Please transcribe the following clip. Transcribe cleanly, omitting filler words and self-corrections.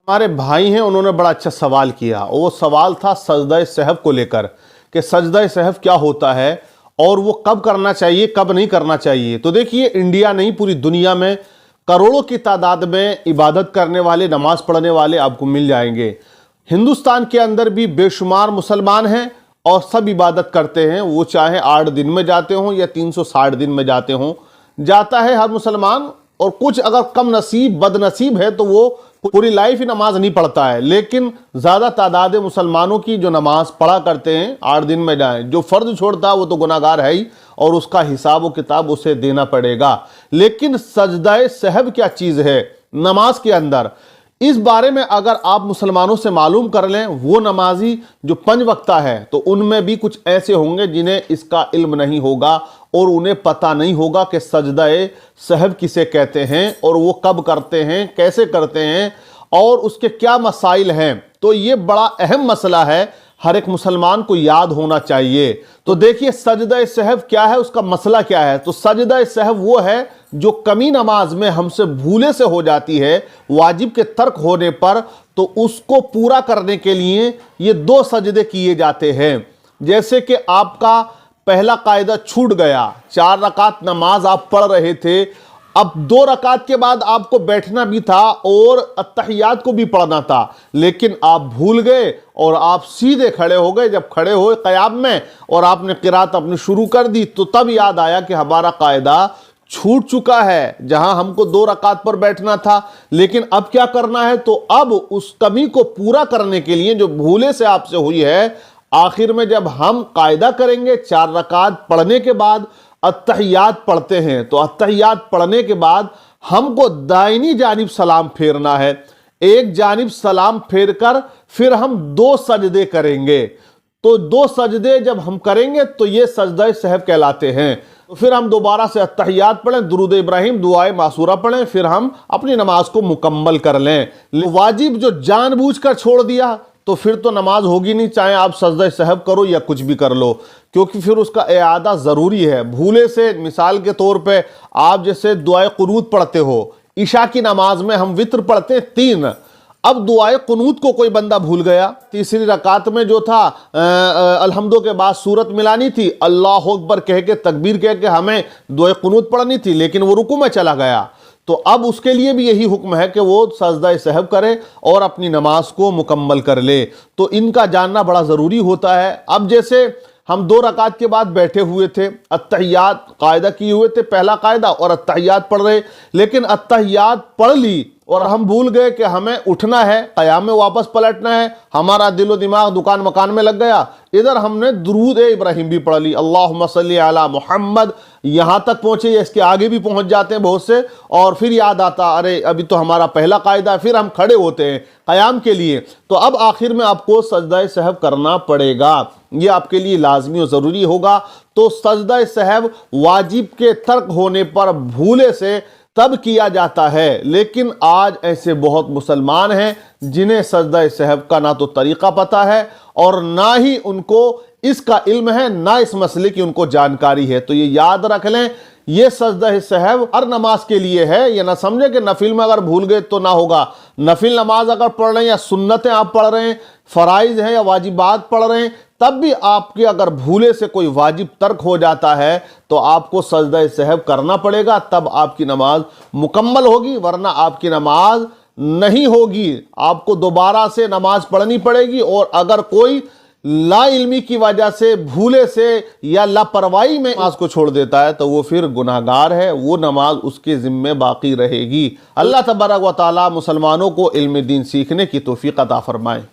हमारे भाई हैं, उन्होंने बड़ा अच्छा सवाल किया। वो सवाल था सजदा सहव को लेकर कि सजदा सहव क्या होता है और वो कब करना चाहिए, कब नहीं करना चाहिए। तो देखिए, इंडिया नहीं पूरी दुनिया में करोड़ों की तादाद में इबादत करने वाले, नमाज पढ़ने वाले आपको मिल जाएंगे। हिंदुस्तान के अंदर भी बेशुमार मुसलमान हैं और सब इबादत करते हैं, वो चाहे 8 दिन में जाते हों या 360 दिन में जाते हों, जाता है हर मुसलमान। और कुछ अगर कम नसीब बदनसीब है तो वो पूरी लाइफ ही नमाज नहीं पढ़ता है, लेकिन ज़्यादा तादाद मुसलमानों की जो नमाज पढ़ा करते हैं 8 दिन में जाएं। जो फ़र्ज छोड़ता है वो तो गुनाहगार है ही और उसका हिसाब व किताब उसे देना पड़ेगा। लेकिन सजदा सहव क्या चीज़ है नमाज के अंदर, इस बारे में अगर आप मुसलमानों से मालूम कर लें, वो नमाजी जो 5 वक्ता है तो उनमें भी कुछ ऐसे होंगे जिन्हें इसका इल्म नहीं होगा और उन्हें पता नहीं होगा कि सजदा सहव किसे कहते हैं और वो कब करते हैं, कैसे करते हैं और उसके क्या मसाइल हैं। तो ये बड़ा अहम मसला है, हर एक मुसलमान को याद होना चाहिए। तो देखिए, सजदा सहव क्या है, उसका मसला क्या है। तो सजदा सहव वो है जो कमी नमाज में हमसे भूले से हो जाती है वाजिब के तर्क होने पर, तो उसको पूरा करने के लिए ये 2 सजदे किए जाते हैं। जैसे कि आपका पहला कायदा छूट गया, 4 रकात नमाज आप पढ़ रहे थे, अब 2 रकात के बाद आपको बैठना भी था और अत्तहियात को भी पढ़ना था, लेकिन आप भूल गए और आप सीधे खड़े हो गए। जब खड़े हुए क़याम में और आपने क़िरात अपनी शुरू कर दी तो तब याद आया कि हमारा कायदा छूट चुका है, जहां हमको 2 रकात पर बैठना था। लेकिन अब क्या करना है, तो अब उस कमी को पूरा करने के लिए जो भूले से आपसे हुई है, आखिर में जब हम कायदा करेंगे 4 रकात पढ़ने के बाद अत्तहियात पढ़ते हैं, तो अत्तहियात पढ़ने के बाद हमको दाहिनी जानिब सलाम फेरना है। एक जानिब सलाम फेर कर फिर हम 2 सजदे करेंगे। तो 2 सजदे जब हम करेंगे तो ये सजदा सहव कहलाते हैं। तो फिर हम दोबारा से अत्तहियात पढ़ें, दुरूद इब्राहिम, दुआए मासूरा पढ़ें, फिर हम अपनी नमाज को मुकम्मल कर लें। वाजिब जो जानबूझकर छोड़ दिया तो फिर तो नमाज होगी नहीं, चाहे आप सजदा सहव करो या कुछ भी कर लो, क्योंकि फिर उसका इआदा ज़रूरी है। भूले से, मिसाल के तौर पे आप जैसे दुआए कुनूत पढ़ते हो, इशा की नमाज में हम वित्र पढ़ते हैं 3, अब दुआए कुनूत को कोई बंदा भूल गया, तीसरी रकात में जो था अल्हम्दो के बाद सूरत मिलानी थी, अल्लाह अकबर कह के तकबीर कह के हमें दुआए कुनूत पढ़नी थी, लेकिन वो रुकू में चला गया, तो अब उसके लिए भी यही हुक्म है कि वो सजदा सहव करे और अपनी नमाज को मुकम्मल कर ले। तो इनका जानना बड़ा ज़रूरी होता है। अब जैसे हम 2 रकात के बाद बैठे हुए थे, अत्तहियात कायदा किए हुए थे, पहला कायदा, और अत्तहियात पढ़ रहे, लेकिन अत्तहियात पढ़ ली और हम भूल गए कि हमें उठना है, क़याम में वापस पलटना है, हमारा दिलो दिमाग दुकान मकान में लग गया, इधर हमने दुरूद इब्राहिम भी पढ़ ली, अल्लाहुम्मा सल्ली अला मुहम्मद, यहाँ तक पहुँचे या इसके आगे भी पहुँच जाते हैं बहुत से, और फिर याद आता अरे अभी तो हमारा पहला कायदा, फिर हम खड़े होते हैं क़याम के लिए। तो अब आखिर में आपको सजदा सहव करना पड़ेगा, ये आपके लिए लाजमी और ज़रूरी होगा। तो सजदा सहव वाजिब के तर्क होने पर भूले से तब किया जाता है, लेकिन आज ऐसे बहुत मुसलमान हैं जिन्हें सजदा सहव का ना तो तरीक़ा पता है और ना ही उनको इसका इल्म है, ना इस मसले की उनको जानकारी है। तो ये याद रख लें, ये सजदा सहव हर नमाज के लिए है। ये ना समझे कि नफिल में अगर भूल गए तो ना होगा। नफिल नमाज अगर पढ़ रहे हैं या सुन्नतें आप पढ़ रहे हैं, फ़राइज़ हैं या वाजिबात पढ़ रहे हैं, तब भी आपके अगर भूले से कोई वाजिब तर्क हो जाता है तो आपको सजदा सहव करना पड़ेगा, तब आपकी नमाज मुकम्मल होगी, वरना आपकी नमाज नहीं होगी। आपको दोबारा से नमाज पढ़नी पड़ेगी। और अगर कोई ला इल्मी की वजह से, भूले से या लापरवाही में नमाज को छोड़ देता है तो वो फिर गुनाहगार है, वो नमाज उसके ज़िम्मे बाकी रहेगी। अल्लाह तबारक व तआला मुसलमानों को इल्म दीन सीखने की तौफीक अता फरमाए।